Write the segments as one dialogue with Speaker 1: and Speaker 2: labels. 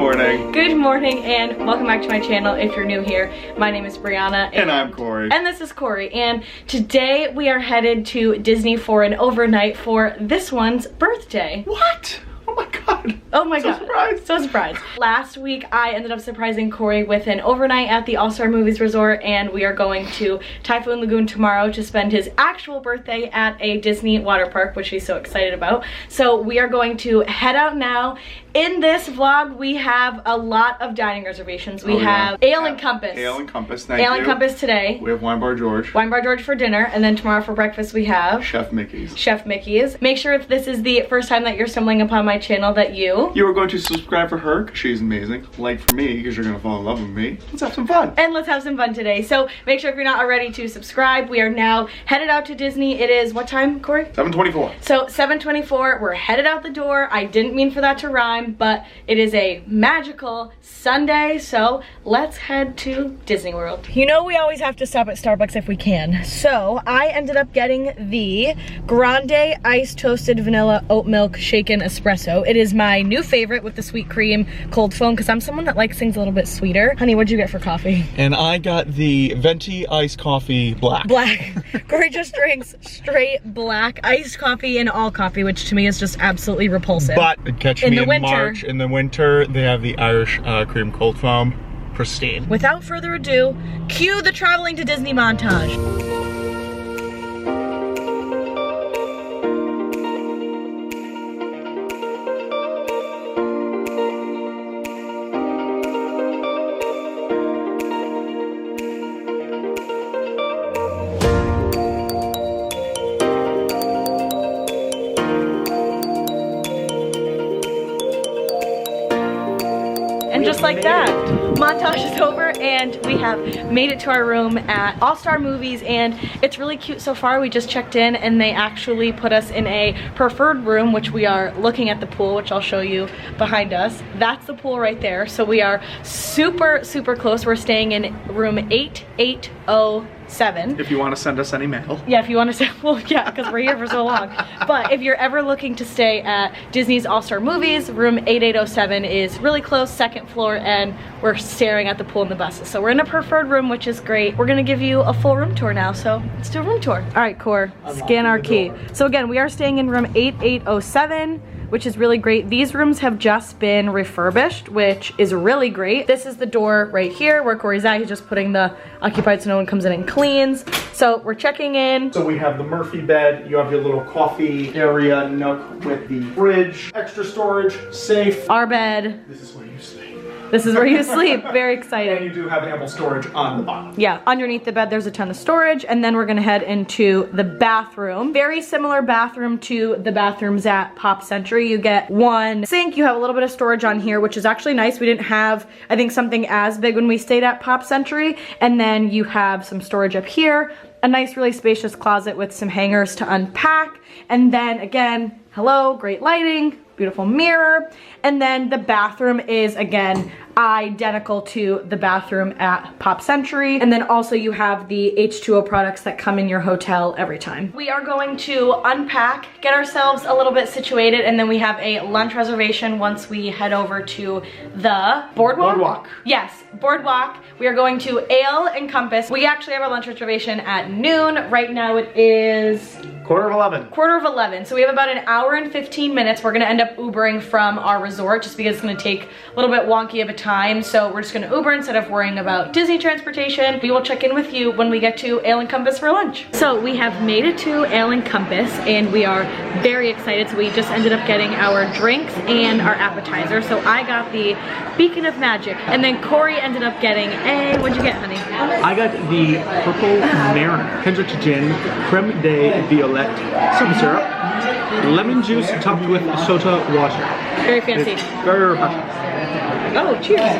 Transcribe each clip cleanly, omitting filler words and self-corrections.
Speaker 1: morning.
Speaker 2: Good morning and welcome back to my channel if you're new here. My name is Brianna.
Speaker 1: And I'm Cory.
Speaker 2: And this is Cory. And today we are headed to Disney for an overnight for this one's birthday.
Speaker 1: What? Oh my god.
Speaker 2: Oh my god.
Speaker 1: Surprised.
Speaker 2: So surprised. Last week I ended up surprising Cory with an overnight at the All-Star Movies Resort, and we are going to Typhoon Lagoon tomorrow to spend his actual birthday at a Disney water park, which he's so excited about. So we are going to head out now. In this vlog, we have a lot of dining reservations. We have Ale and Compass.
Speaker 1: Ale and Compass, thank you.
Speaker 2: Ale and Compass today.
Speaker 1: We have Wine Bar George.
Speaker 2: Wine Bar George for dinner, and then tomorrow for breakfast we have
Speaker 1: Chef Mickey's.
Speaker 2: Chef Mickey's. Make sure if this is the first time that you're stumbling upon my channel that you
Speaker 1: are going to subscribe for her, because she's amazing. Like for me, because you're going to fall in love with me. Let's have some fun.
Speaker 2: And let's have some fun today. So make sure if you're not already to subscribe. We are now headed out to Disney. It is what time, Cory?
Speaker 1: 7:24.
Speaker 2: So 7:24, we're headed out the door. I didn't mean for that to rhyme, but it is a magical Sunday, so let's head to Disney World. You know we always have to stop at Starbucks if we can. So I ended up getting the Grande Iced Toasted Vanilla Oat Milk Shaken Espresso. It is my new favorite with the sweet cream cold foam because I'm someone that likes things a little bit sweeter. Honey, what'd you get for coffee?
Speaker 1: And I got the Venti Iced Coffee Black.
Speaker 2: Black. Cory just drinks straight black iced coffee and all coffee, which to me is just absolutely repulsive.
Speaker 1: But catch
Speaker 2: in
Speaker 1: me
Speaker 2: the
Speaker 1: in
Speaker 2: winter.
Speaker 1: March. In the winter, they have the Irish cream cold foam. Pristine.
Speaker 2: Without further ado, cue the traveling to Disney montage. And just like that, montage is over and we have made it to our room at All-Star Movies, and it's really cute so far. We just checked in and they actually put us in a preferred room, which we are looking at the pool, which I'll show you behind us. That's the pool right there. So we are super, super close. We're staying in room 8807.
Speaker 1: If you want to send us any mail.
Speaker 2: Yeah, if you want to say, well, yeah, because we're here for so long. But if you're ever looking to stay at Disney's All-Star Movies, room 8807 is really close, second floor, and we're staring at the pool and the buses. So we're in a preferred room, which is great. We're gonna give you a full room tour now, so let's do a room tour. All right, Cory, scan our key. So again, we are staying in room 8807. Which is really great. These rooms have just been refurbished, which is really great. This is the door right here where Cory's at. He's just putting the occupied so no one comes in and cleans. So we're checking in.
Speaker 1: So we have the Murphy bed. You have your little coffee area nook with the fridge, extra storage, safe.
Speaker 2: Our bed.
Speaker 1: This is where you sleep.
Speaker 2: This is where you sleep. Very exciting.
Speaker 1: And you do have ample storage on the bottom.
Speaker 2: Yeah, underneath the bed there's a ton of storage, and then we're gonna head into the bathroom. Very similar bathroom to the bathrooms at Pop Century. You get one sink, you have a little bit of storage on here, which is actually nice. We didn't have, I think, something as big when we stayed at Pop Century. And then you have some storage up here, a nice, really spacious closet with some hangers to unpack. And then again, hello, great lighting, beautiful mirror. And then the bathroom is, again, identical to the bathroom at Pop Century. And then also you have the H2O products that come in your hotel every time. We are going to unpack, get ourselves a little bit situated, and then we have a lunch reservation once we head over to the Boardwalk?
Speaker 1: Boardwalk.
Speaker 2: Yes, Boardwalk. We are going to Ale and Compass. We actually have our lunch reservation at noon. Right now it is
Speaker 1: 11:15.
Speaker 2: 11:15. So we have about an hour and 15 minutes. We're gonna end up Ubering from our resort just because it's gonna take a little bit wonky of a time. So we're just gonna Uber instead of worrying about Disney transportation. We will check in with you when we get to Ale and Compass for lunch. So we have made it to Ale and Compass and we are very excited. So we just ended up getting our drinks and our appetizer. So I got the Beacon of Magic, and then Cory ended up getting a, what'd you get, honey?
Speaker 3: I got the Purple Mariner, Kendrick Gin, Creme de Violette, simple syrup, lemon juice topped with soda water.
Speaker 2: Very fancy.
Speaker 3: It's very refreshing.
Speaker 2: Oh, cheers.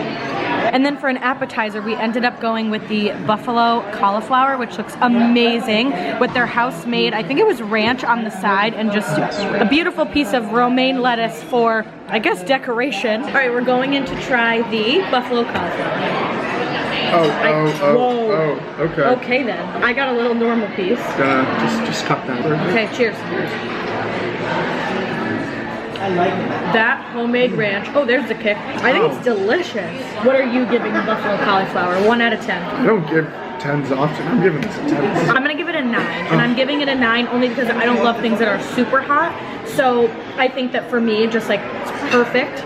Speaker 2: And then for an appetizer, we ended up going with the buffalo cauliflower, which looks amazing, with their house-made, I think it was ranch on the side, and just a beautiful piece of romaine lettuce for, I guess, decoration. All right, we're going in to try the buffalo cauliflower.
Speaker 1: Oh, okay.
Speaker 2: Okay then. I got a little normal piece.
Speaker 1: Just cut that.
Speaker 2: Okay, cheers. That homemade ranch. Oh, there's the kick. I think it's delicious. What are you giving the buffalo cauliflower? 1 out of 10.
Speaker 3: I don't give 10s often. I'm giving this a 10.
Speaker 2: I'm gonna give it a 9, and I'm giving it a 9 only because I don't love things that are super hot. So I think that for me, just like it's perfect.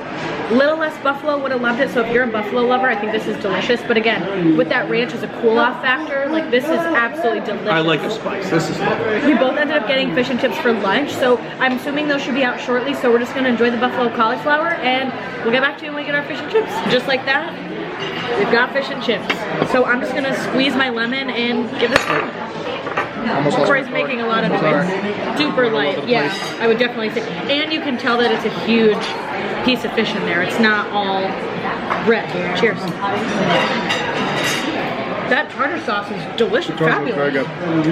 Speaker 2: Little less buffalo, would have loved it. So if you're a buffalo lover, I think this is delicious. But again, with that ranch as a cool-off factor, like this is absolutely delicious.
Speaker 3: I like the spice. This is lovely.
Speaker 2: We both ended up getting fish and chips for lunch, so I'm assuming those should be out shortly. So we're just gonna enjoy the buffalo cauliflower, and we'll get back to you when we get our fish and chips. Just like that, we've got fish and chips. So I'm just gonna squeeze my lemon and give this a try. Cory's making a lot of noise. Super light, yeah, I would definitely say. And you can tell that it's a huge piece of fish in there. It's not all red. Cheers. That tartar sauce is delicious, fabulous.
Speaker 3: Very good.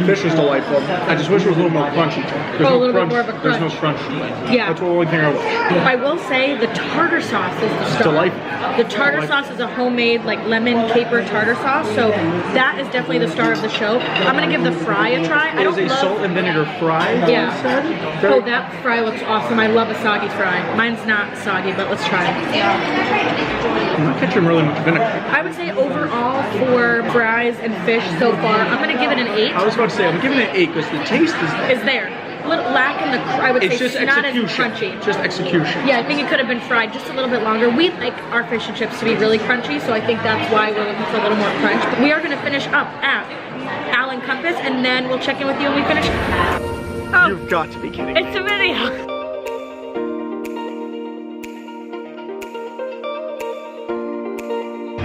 Speaker 3: Fish is delightful. I just wish it was a little more crunchy.
Speaker 2: A little bit more of a crunch.
Speaker 3: There's no crunch to it.
Speaker 2: Yeah.
Speaker 3: That's the only thing I wish.
Speaker 2: I will say the tartar sauce is the star.
Speaker 3: Delightful.
Speaker 2: The tartar sauce is a homemade like lemon caper tartar sauce, so that is definitely the star of the show. I'm gonna give the fry a try. I
Speaker 3: It is
Speaker 2: don't
Speaker 3: a
Speaker 2: love...
Speaker 3: salt and vinegar fry.
Speaker 2: Yeah. Oh, that fry looks awesome. I love a soggy fry. Mine's not soggy, but let's try it.
Speaker 3: I'm not catching really much vinegar.
Speaker 2: I would say overall for fries and fish so far, I'm gonna give it an 8.
Speaker 3: I was about to say, I'm giving it an 8 because the taste is
Speaker 2: Is there. A little lack in the, I would
Speaker 3: it's
Speaker 2: say
Speaker 3: just
Speaker 2: it's not as
Speaker 3: execution.
Speaker 2: crunchy.
Speaker 3: Just execution.
Speaker 2: Yeah, I think it could have been fried just a little bit longer. We like our fish and chips to be really crunchy, so I think that's why we're looking for a little more crunch. But we are gonna finish up at Allen Compass, and then we'll check in with you when we finish. Oh,
Speaker 3: You've got to be kidding me.
Speaker 2: it's a video.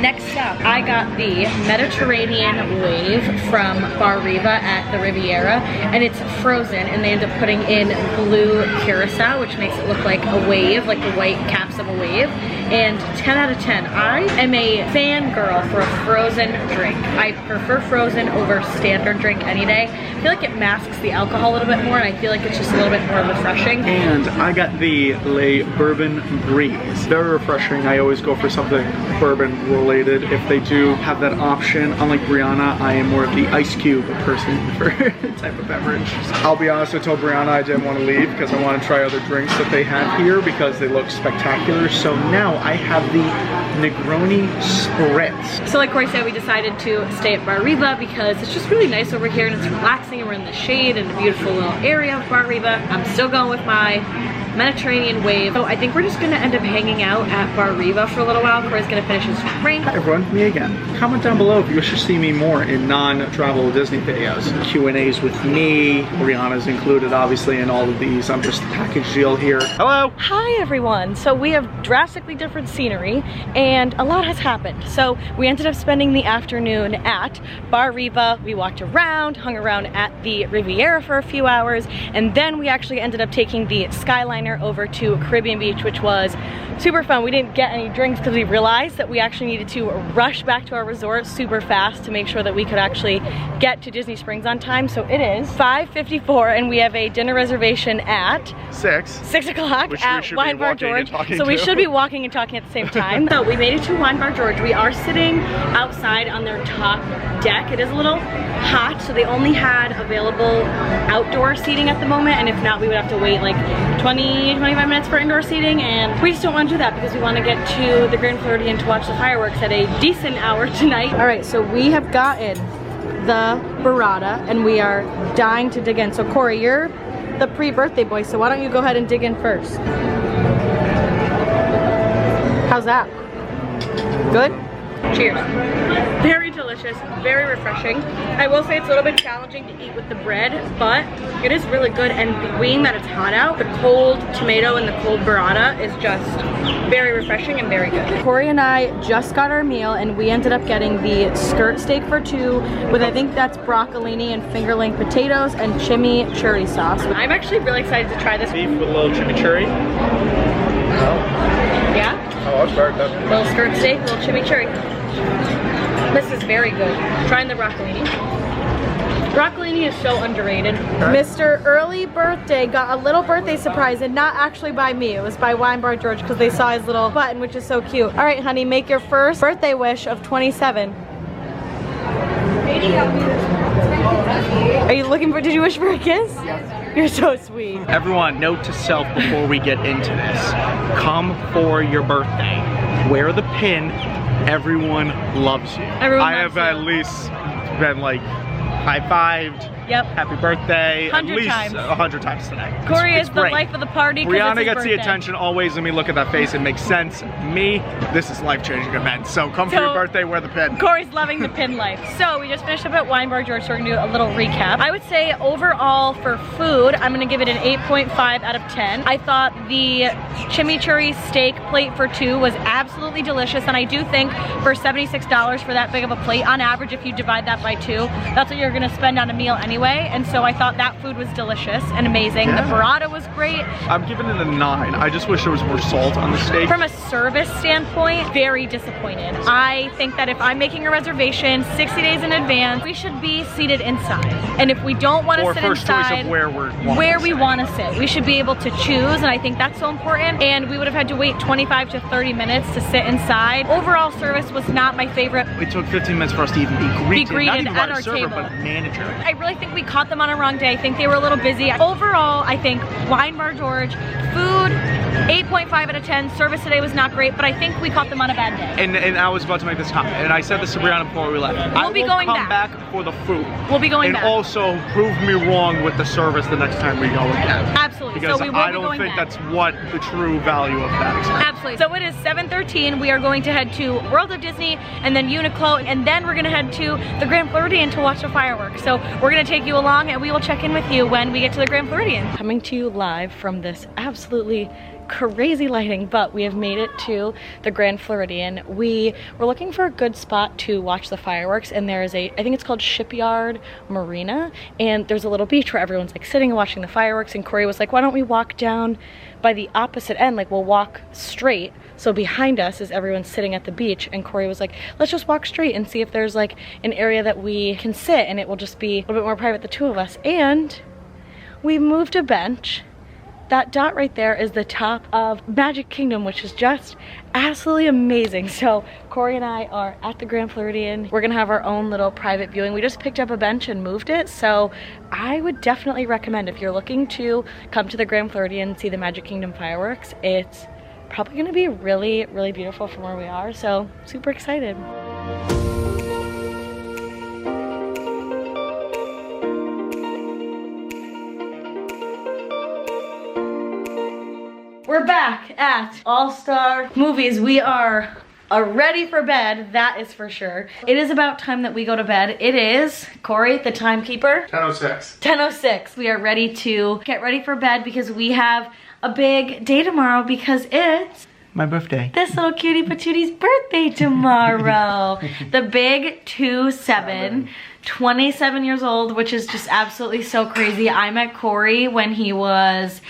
Speaker 2: Next up, I got the Mediterranean wave from Bar Riva at the Riviera, and it's frozen, and they end up putting in blue curacao, which makes it look like a wave, like the white caps of a wave. And 10 out of 10. I am a fangirl for a frozen drink. I prefer frozen over standard drink any day. I feel like it masks the alcohol a little bit more, and I feel like it's just a little bit more refreshing.
Speaker 3: And I got the Le Bourbon Breeze. Very refreshing. I always go for something bourbon related if they do have that option. Unlike Brianna, I am more of the ice cube person for type of beverage. I'll be honest, I told Brianna I didn't want to leave because I want to try other drinks that they have here because they look spectacular. So now I have the Negroni Spritz.
Speaker 2: So like Cory said, we decided to stay at Bar Riva because it's just really nice over here and it's relaxing, and we're in the shade in a beautiful little area of Bar Riva. I'm still going with my Mediterranean wave. So I think we're just gonna end up hanging out at Bar Riva for a little while. Cory's gonna finish his drink.
Speaker 3: Hi everyone, me again. Comment down below if you wish to see me more in non-travel Disney videos. Q&As with me, Brianna's included obviously in all of these. I'm just the package deal here. Hello!
Speaker 2: Hi everyone. So we have drastically different scenery and a lot has happened. So we ended up spending the afternoon at Bar Riva. We walked around, hung around at the Riviera for a few hours, and then we actually ended up taking the Skyliner over to Caribbean Beach, which was super fun. We didn't get any drinks because we realized that we actually needed to rush back to our resort super fast to make sure that we could actually get to Disney Springs on time. So it is 5:54 and we have a dinner reservation at 6 o'clock at Wine Bar George. So we should be walking and talking at the same time. So we made it to Wine Bar George. We are sitting outside on their top deck. It is a little hot, so they only had available outdoor seating at the moment, and if not, we would have to wait like 20-25 minutes for indoor seating, and we just don't want to do that because we want to get to the Grand Floridian to watch the fireworks at a decent hour tonight. All right, so we have gotten the burrata and we are dying to dig in. So Cory, you're the pre-birthday boy, so why don't you go ahead and dig in first? How's that? Good? Cheers. Very delicious, very refreshing. I will say it's a little bit challenging to eat with the bread, but it is really good, and being that it's hot out, the cold tomato and the cold burrata is just very refreshing and very good. Cory and I just got our meal and we ended up getting the skirt steak for 2 with, I think that's broccolini and fingerling potatoes and chimichurri sauce. I'm actually really excited to try this.
Speaker 3: Beef with a little chimichurri.
Speaker 2: Yeah?
Speaker 3: Oh, I'll start that.
Speaker 2: Little skirt steak, little chimichurri. This is very good. Trying the broccolini. Broccolini is so underrated. Mr. Early Birthday got a little birthday surprise, and not actually by me. It was by Wine Bar George because they saw his little button, which is so cute. All right, honey, make your first birthday wish of 27. Are you looking for, did you wish for a kiss?
Speaker 3: Yes.
Speaker 2: You're so sweet.
Speaker 3: Everyone, note to self before we get into this. Come for your birthday. Wear the pin. Everyone loves you.
Speaker 2: Everyone
Speaker 3: I
Speaker 2: loves
Speaker 3: have
Speaker 2: you.
Speaker 3: at least been like high-fived.
Speaker 2: Yep.
Speaker 3: Happy birthday.
Speaker 2: 100
Speaker 3: at least
Speaker 2: times.
Speaker 3: 100 times today.
Speaker 2: Corey
Speaker 3: It's
Speaker 2: is the
Speaker 3: great.
Speaker 2: life of the party.
Speaker 3: Brianna gets
Speaker 2: birthday.
Speaker 3: the attention always. Let me look at that face. It makes sense. Me, this is life-changing event. So come for
Speaker 2: So-
Speaker 3: your birthday, wear the pin.
Speaker 2: Corey's loving the pin life. So we just finished up at Wine Bar George, so we're gonna do a little recap. I would say overall for food, I'm gonna give it an 8.5 out of 10. I thought the chimichurri steak plate for 2 was absolutely delicious, and I do think for $76 for that big of a plate, on average, if you divide that by 2, that's what you're gonna spend on a meal anyway. And so I thought that food was delicious and amazing.
Speaker 3: Yeah.
Speaker 2: The burrata was great.
Speaker 3: I'm giving it a 9. I just wish there was more salt on the steak.
Speaker 2: From a service standpoint, very disappointed. I think that if I'm making a reservation 60 days in advance, we should be seated inside. And if we don't want to
Speaker 3: Or
Speaker 2: sit
Speaker 3: first choice
Speaker 2: inside,
Speaker 3: of where
Speaker 2: we want to sit, we should be able to choose, and I think that's so important. And we would have had to wait 25 to 30 minutes to sit inside. Overall service was not my favorite.
Speaker 3: It took 15 minutes for us to even be greeted. Not even by
Speaker 2: at
Speaker 3: a
Speaker 2: our
Speaker 3: server,
Speaker 2: table.
Speaker 3: but a manager.
Speaker 2: I really think we caught them on a wrong day. I think they were a little busy. Overall, I think Wine Bar George, food, 8.5 out of 10. Service today was not great, but I think we caught them on a bad day.
Speaker 3: And I was about to make this comment, and I said this to Brianna before we left. I
Speaker 2: We'll be
Speaker 3: will
Speaker 2: going
Speaker 3: come
Speaker 2: back.
Speaker 3: back for the food.
Speaker 2: We'll be going
Speaker 3: and
Speaker 2: back.
Speaker 3: also prove me wrong with the service the next time we go again.
Speaker 2: Absolutely.
Speaker 3: Because
Speaker 2: So we will
Speaker 3: I
Speaker 2: be
Speaker 3: don't
Speaker 2: going
Speaker 3: think
Speaker 2: back.
Speaker 3: that's what the true value of that experience.
Speaker 2: Absolutely. So it is 7:13. We are going to head to World of Disney and then Uniqlo, and then we're going to head to the Grand Floridian to watch the fireworks. So we're going to take you along, and we will check in with you when we get to the Grand Floridian. Coming to you live from this absolutely crazy lighting, but we have made it to the Grand Floridian. We were looking for a good spot to watch the fireworks, and there is I think it's called Shipyard Marina, and there's a little beach where everyone's like sitting and watching the fireworks, and Cory was like, why don't we walk down by the opposite end, like we'll walk straight, so behind us is everyone sitting at the beach, and Cory was like, let's just walk straight and see if there's like an area that we can sit, and it will just be a little bit more private, the two of us. And we moved a bench. That dot right there is the top of Magic Kingdom, which is just absolutely amazing. So Cory and I are at the Grand Floridian. We're gonna have our own little private viewing. We just picked up a bench and moved it. So I would definitely recommend, if you're looking to come to the Grand Floridian and see the Magic Kingdom fireworks, it's probably gonna be really, really beautiful from where we are. So super excited. We're back at All-Star Movies. We are ready for bed, that is for sure. It is about time that we go to bed. It is, Cory, the timekeeper.
Speaker 3: 10:06.
Speaker 2: 10:06. We are ready to get ready for bed because we have a big day tomorrow, because it's
Speaker 3: My birthday.
Speaker 2: this little cutie patoonie's birthday tomorrow. The big 2-7, 27 years old, which is just absolutely so crazy. I met Cory when he was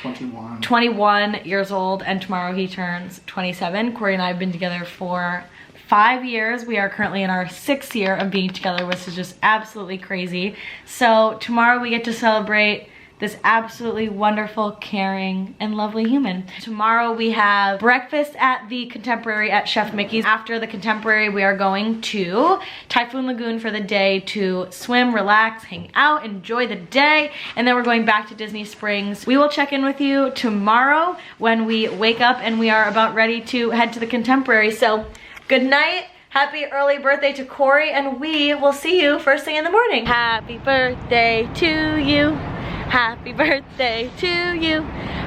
Speaker 2: 21 years old, and tomorrow he turns 27. Cory and I have been together for 5 years. We are currently in our 6th year of being together, which is just absolutely crazy. So tomorrow we get to celebrate this absolutely wonderful, caring, and lovely human. Tomorrow we have breakfast at the Contemporary at Chef Mickey's. After the Contemporary, we are going to Typhoon Lagoon for the day to swim, relax, hang out, enjoy the day, and then we're going back to Disney Springs. We will check in with you tomorrow when we wake up and we are about ready to head to the Contemporary. So good night. Happy early birthday to Cory, and we will see you first thing in the morning. Happy birthday to you. Happy birthday to you.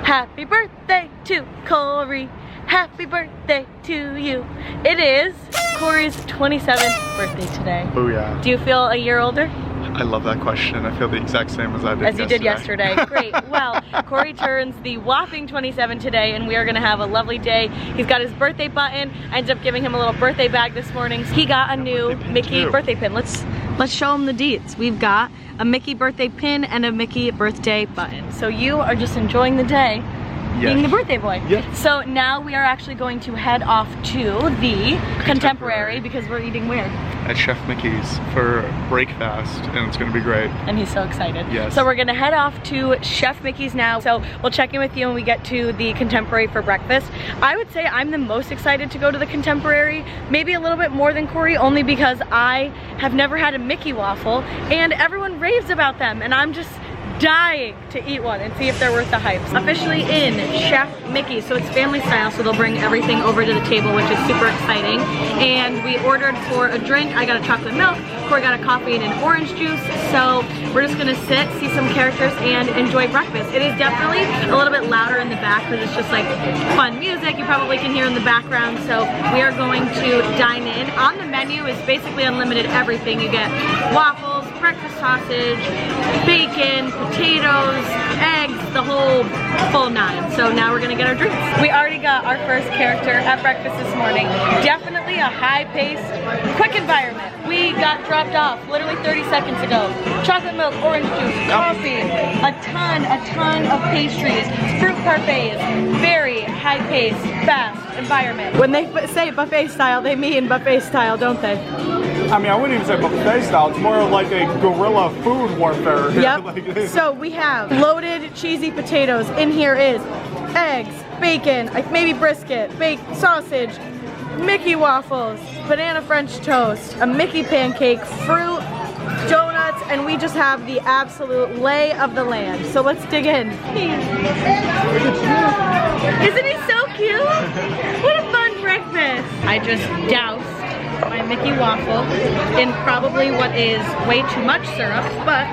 Speaker 2: Happy birthday to Cory. Happy birthday to you. It is Cory's 27th birthday today.
Speaker 3: Oh yeah.
Speaker 2: Do you feel a year older?
Speaker 3: I love that question. I feel the exact same as I did
Speaker 2: As you did yesterday. Great. Well, Cory turns the whopping 27 today, and we are gonna have a lovely day. He's got his birthday button. I ended up giving him a little birthday bag this morning. He got a new Mickey birthday pin. Let's show him the deets. We've got a Mickey birthday pin and a Mickey birthday button. So you are just enjoying the day. Being the birthday boy.
Speaker 3: Yes.
Speaker 2: So now we are actually going to head off to the Contemporary because we're eating where?
Speaker 3: At Chef Mickey's for breakfast, and it's gonna be great.
Speaker 2: And he's so excited.
Speaker 3: Yes.
Speaker 2: So we're gonna head off to Chef Mickey's now. So we'll check in with you when we get to the Contemporary for breakfast. I would say I'm the most excited to go to the Contemporary, maybe a little bit more than Cory, only because I have never had a Mickey waffle and everyone raves about them, and I'm just dying to eat one and see if they're worth the hype. Officially in Chef Mickey's, so it's family style, so they'll bring everything over to the table, which is super exciting. And we ordered for a drink. I got a chocolate milk, Cory got a coffee and an orange juice. So we're just gonna sit, see some characters, and enjoy breakfast. It is definitely a little bit louder in the back because it's just like fun music you probably can hear in the background. So we are going to dine in. On the menu is basically unlimited everything. You get waffles, breakfast sausage, bacon, potatoes, eggs, the whole full nine. So now we're gonna get our drinks. We already got our first character at breakfast this morning. Definitely a high-paced, quick environment. We got dropped off literally 30 seconds ago. Chocolate milk, orange juice, coffee, a ton of pastries, fruit parfaits, very high-paced, fast environment. When they say buffet style, they mean buffet style, don't they?
Speaker 3: I mean, I wouldn't even say buffet style. It's more like a guerrilla food warfare.
Speaker 2: Yep.
Speaker 3: Like,
Speaker 2: so we have loaded cheesy potatoes. In here is eggs, bacon, like maybe brisket, baked sausage, Mickey waffles, banana French toast, a Mickey pancake, fruit, donuts, and we just have the absolute lay of the land. So let's dig in. Isn't he so cute? What a fun breakfast. I just doused my Mickey waffle in probably what is way too much syrup, but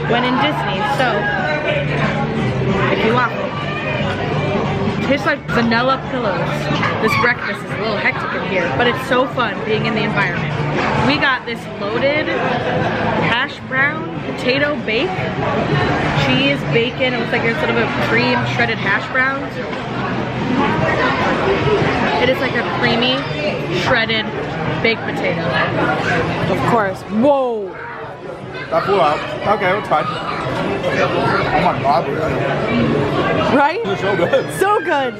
Speaker 2: when in Disney, so Mickey waffle. Tastes like vanilla pillows. This breakfast is a little hectic in here, but it's so fun being in the environment. We got this loaded hash brown potato bake, cheese, bacon. It looks like there's sort of a cream shredded hash browns. It is like a creamy, shredded baked potato. Of course. Whoa!
Speaker 3: that blew out. Okay, it's fine. Oh my god.
Speaker 2: Right?
Speaker 3: They're so good.
Speaker 2: So good.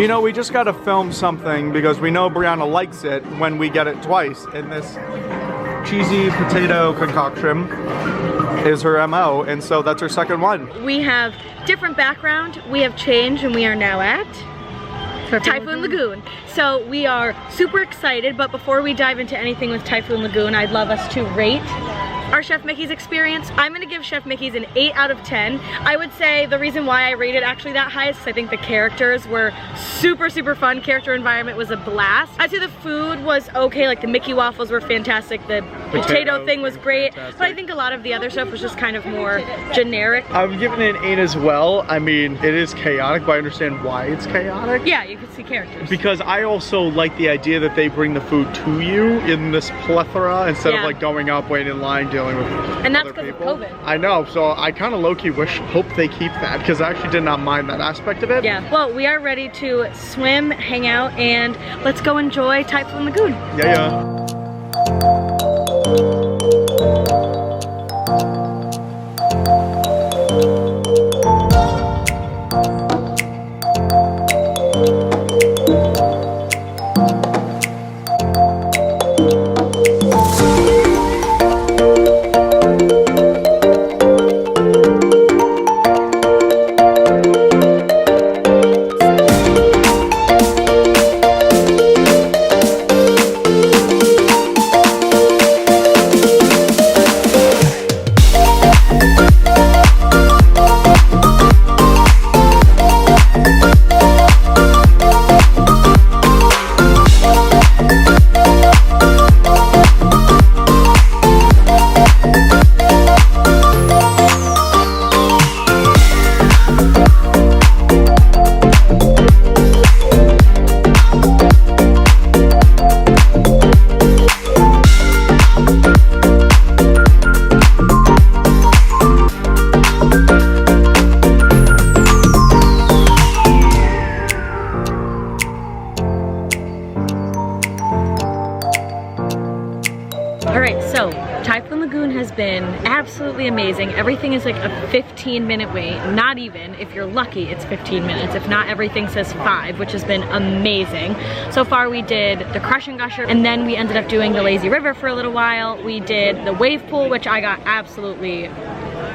Speaker 3: You know, we just gotta film something because we know Brianna likes it when we get it twice. And this cheesy potato concoction is her MO, and so that's her second one.
Speaker 2: We have different background. We have changed and we are now at Typhoon Lagoon. So we are super excited, but before we dive into anything with Typhoon Lagoon, I'd love us to rate our Chef Mickey's experience. I'm gonna give Chef Mickey's an 8 out of 10. I would say the reason why I rated actually that high is because I think the characters were super, super fun. Character environment was a blast. I'd say the food was okay, like the Mickey waffles were fantastic. The potato thing was great, but I think a lot of the other stuff was just kind of more generic.
Speaker 3: I'm giving it an 8 as well. I mean, it is chaotic, but I understand why it's chaotic.
Speaker 2: Yeah, you can see characters.
Speaker 3: Because I also like the idea that they bring the food to you in this plethora instead of like going up, waiting in line, dealing with
Speaker 2: and that's
Speaker 3: other
Speaker 2: because of
Speaker 3: people.
Speaker 2: COVID.
Speaker 3: I know, so I kind of low-key hope they keep that because I actually did not mind that aspect of it.
Speaker 2: Yeah, well, we are ready to swim, hang out, and let's go enjoy Typhoon Lagoon.
Speaker 3: Yeah.
Speaker 2: Typhoon Lagoon has been absolutely amazing. Everything is like a 15-minute wait. Not even. If you're lucky, it's 15 minutes. If not, everything says 5, which has been amazing. So far, we did the Crush and Gusher, and then we ended up doing the Lazy River for a little while. We did the wave pool, which I got absolutely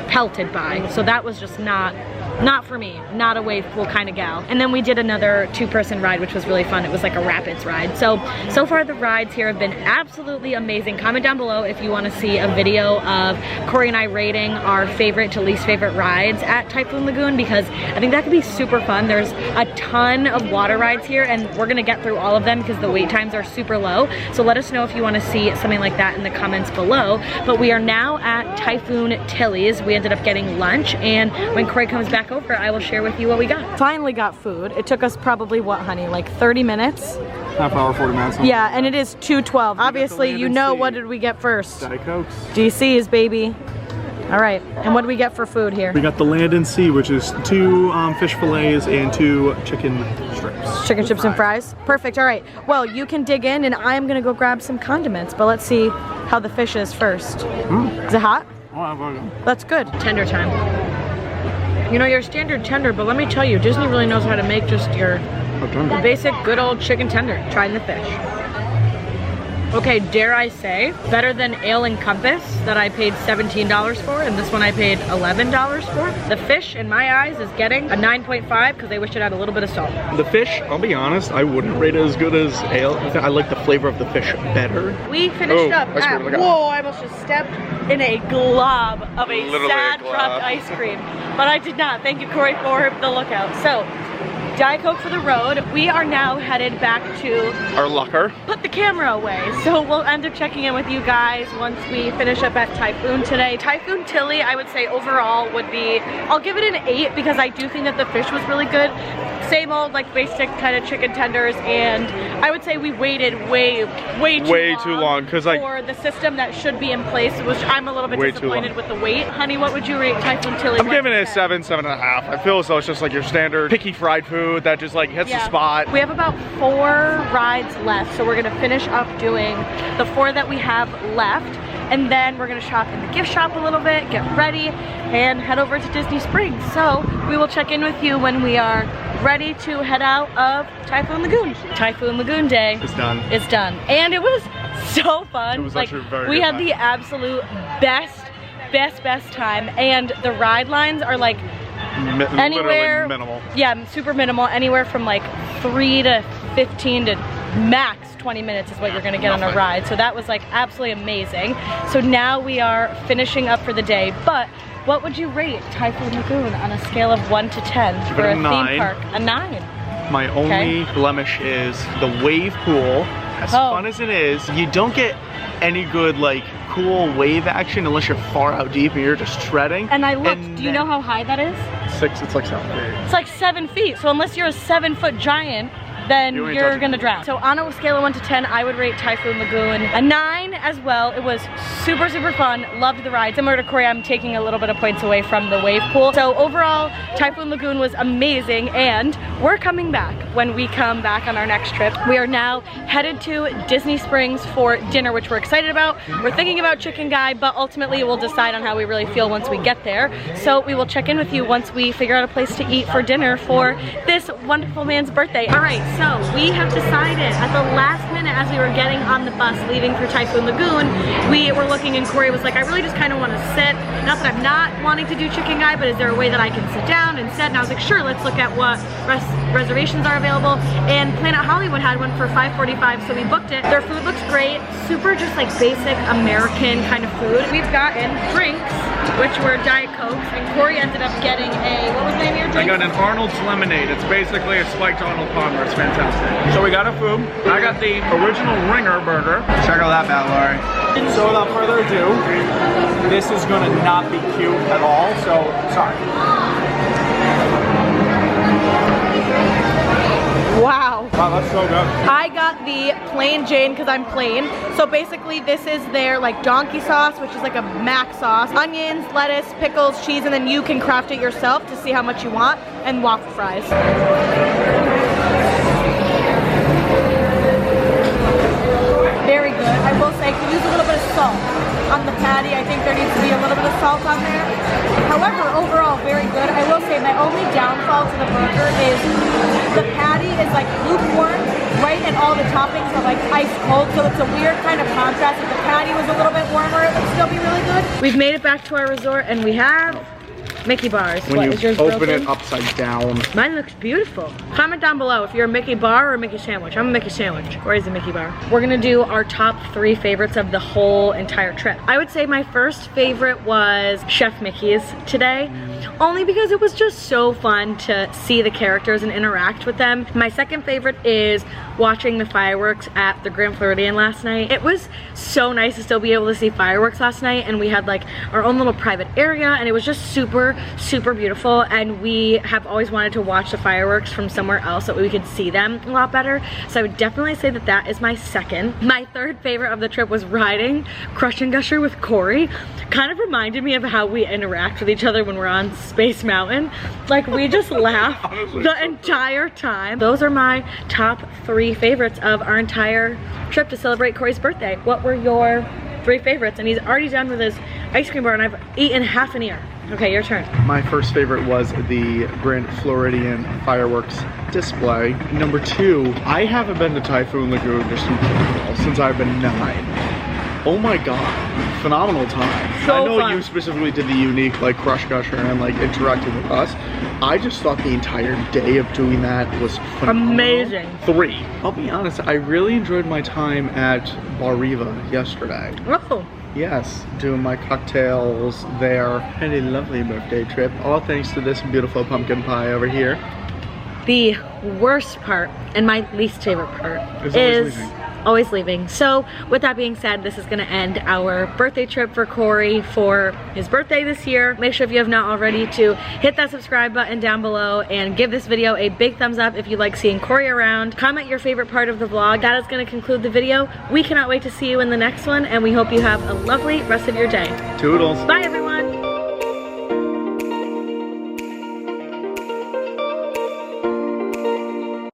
Speaker 2: pelted by. So that was just not Not for me, not a wave pool kind of gal. And then we did another 2-person ride, which was really fun. It was like a rapids ride. So far the rides here have been absolutely amazing. Comment down below if you want to see a video of Cory and I rating our favorite to least favorite rides at Typhoon Lagoon, because I think that could be super fun. There's a ton of water rides here and we're gonna get through all of them because the wait times are super low. So let us know if you want to see something like that in the comments below. But we are now at Typhoon Tilly's. We ended up getting lunch, and when Cory comes back over, I will share with you what we got. Finally got food. It took us probably, what, honey, like 30 minutes?
Speaker 3: Half hour, 40 minutes.
Speaker 2: Yeah, and it is 2:12. Obviously, you know what did we get first?
Speaker 3: Diet Cokes.
Speaker 2: DC's, baby. All right, and what do we get for food here?
Speaker 3: We got the Land and Sea, which is 2 fish fillets and 2 chicken strips.
Speaker 2: Chicken strips and fries? Perfect, all right. Well, you can dig in and I'm gonna go grab some condiments, but let's see how the fish is first. Is it hot?
Speaker 3: Oh,
Speaker 2: that's good. Tender time. You know, your standard tender, but let me tell you, Disney really knows how to make just your basic good old chicken tender. Trying the fish. Okay, dare I say, better than Ale and Compass that I paid $17 for, and this one I paid $11 for. The fish, in my eyes, is getting a 9.5 because I wish it had a little bit of salt.
Speaker 3: The fish, I'll be honest, I wouldn't rate it as good as Ale. I like the flavor of the fish better.
Speaker 2: We finished up at, whoa, I almost just stepped in a glob of a sad dropped ice cream. But I did not. Thank you, Cory, for the lookout. So, Diet Coke for the road. We are now headed back to
Speaker 3: our locker.
Speaker 2: Put the camera away. So we'll end up checking in with you guys once we finish up at Typhoon today. Typhoon Tilly, I would say overall would be, I'll give it an 8 because I do think that the fish was really good. Same old like basic kind of chicken tenders, and I would say we waited way too long because for the system that should be in place, which I'm a little bit disappointed with the wait. Honey, what would you rate Typhoon Tilly?
Speaker 3: I'm giving it a 7, 7.5. I feel as though it's just like your standard picky fried food that just like hits the spot.
Speaker 2: We have about 4 rides left, so we're gonna finish up doing the 4 that we have left, and then we're gonna shop in the gift shop a little bit, get ready, and head over to Disney Springs. So we will check in with you when we are ready to head out of Typhoon Lagoon. Typhoon Lagoon day.
Speaker 3: It's done.
Speaker 2: It's done. And it was so fun.
Speaker 3: It was
Speaker 2: like,
Speaker 3: actually very
Speaker 2: we
Speaker 3: good
Speaker 2: had
Speaker 3: time.
Speaker 2: the absolute best time, and the ride lines are like anywhere
Speaker 3: minimal.
Speaker 2: Yeah, super minimal. Anywhere from like 3 to 15 to max 20 minutes is what you're gonna get on a ride. So that was like absolutely amazing. So now we are finishing up for the day, but what would you rate Typhoon Lagoon on a scale of 1 to 10 for a theme park? A 9.
Speaker 3: My only blemish is the wave pool. As fun as it is, you don't get any good like cool wave action unless you're far out deep and you're just treading.
Speaker 2: And I looked, do you know how high that is?
Speaker 3: 6, it's like 7 feet.
Speaker 2: It's like 7 feet, so unless you're a 7-foot giant, then you're gonna drown. So on a scale of 1 to 10, I would rate Typhoon Lagoon a 9 as well. It was super fun, loved the ride. Similar to Cory, I'm taking a little bit of points away from the wave pool. So overall, Typhoon Lagoon was amazing, and we're coming back when we come back on our next trip. We are now headed to Disney Springs for dinner, which we're excited about. We're thinking about Chicken Guy, but ultimately we'll decide on how we really feel once we get there. So we will check in with you once we figure out a place to eat for dinner for this wonderful man's birthday. All right, so we have decided at the last minute as we were getting on the bus leaving for Typhoon Lagoon, we were looking and Cory was like, I really just kind of want to sit. Not that I'm not wanting to do Chicken Guy, but is there a way that I can sit down and sit? And I was like, sure, let's look at what reservations are available. And Planet Hollywood had one for $5.45, so we booked it. Their food looks great, super just like basic American kind of food. We've gotten drinks, which were Diet Cokes, and Cory ended up getting a, what was the name of your drink?
Speaker 3: I got an Arnold's lemonade. It's basically a spiked Arnold Palmer. It's fantastic. So we got a food. I got the original Ringer burger. Check out that bad, Larry.
Speaker 1: So without further ado, this is gonna not be cute at all, so sorry.
Speaker 2: Wow.
Speaker 3: Wow, that's so good.
Speaker 2: I got the plain Jane because I'm plain. So basically this is their like donkey sauce, which is like a mac sauce. Onions, lettuce, pickles, cheese, and then you can craft it yourself to see how much you want, and waffle fries. Very good. I will say, could use a little bit of salt on the patty. I think there needs to be a little bit of salt on there. However, overall, very good. I will say my only downfall to the burger is the patty is like lukewarm, right? And all the toppings are like ice cold, so it's a weird kind of contrast. If the patty was a little bit warmer, it would still be really good. We've made it back to our resort, and we have Mickey bars.
Speaker 3: When
Speaker 2: What,
Speaker 3: you
Speaker 2: is yours
Speaker 3: open
Speaker 2: broken?
Speaker 3: it upside down.
Speaker 2: Mine looks beautiful. Comment down below if you're a Mickey bar or a Mickey sandwich. I'm a Mickey sandwich. Corey's a Mickey bar. We're gonna do our top 3 favorites of the whole entire trip. I would say my first favorite was Chef Mickey's today, only because it was just so fun to see the characters and interact with them. My second favorite is watching the fireworks at the Grand Floridian last night. It was so nice to still be able to see fireworks last night, and we had like our own little private area, and it was just super, super beautiful, and we have always wanted to watch the fireworks from somewhere else so that we could see them a lot better. So I would definitely say that that is my second. My third favorite of the trip was riding Crush and Gusher with Cory. Kind of reminded me of how we interact with each other when we're on Space Mountain. Like, we just laugh the entire time. Those are my top 3 favorites of our entire trip to celebrate Cory's birthday. What were your 3 favorites? And he's already done with his ice cream bar, and I've eaten half an ear. Okay, your turn.
Speaker 3: My first favorite was the Grand Floridian fireworks display. Number 2, I haven't been to Typhoon Lagoon since I've been 9. Oh my god, phenomenal time.
Speaker 2: So
Speaker 3: I know
Speaker 2: fun.
Speaker 3: you specifically did the unique like Crush Gusher and like interacting with us. I just thought the entire day of doing that was phenomenal.
Speaker 2: Amazing.
Speaker 3: 3. I'll be honest, I really enjoyed my time at Bar Riva yesterday.
Speaker 2: Oh.
Speaker 3: Yes, doing my cocktails there. Had a lovely birthday trip, all thanks to this beautiful pumpkin pie over here.
Speaker 2: The worst part and my least favorite part is always leaving. So with that being said, this is gonna end our birthday trip for Cory for his birthday this year. Make sure if you have not already to hit that subscribe button down below and give this video a big thumbs up if you like seeing Cory around. Comment your favorite part of the vlog. That is gonna conclude the video. We cannot wait to see you in the next one, and we hope you have a lovely rest of your day.
Speaker 3: Toodles.
Speaker 2: Bye everyone.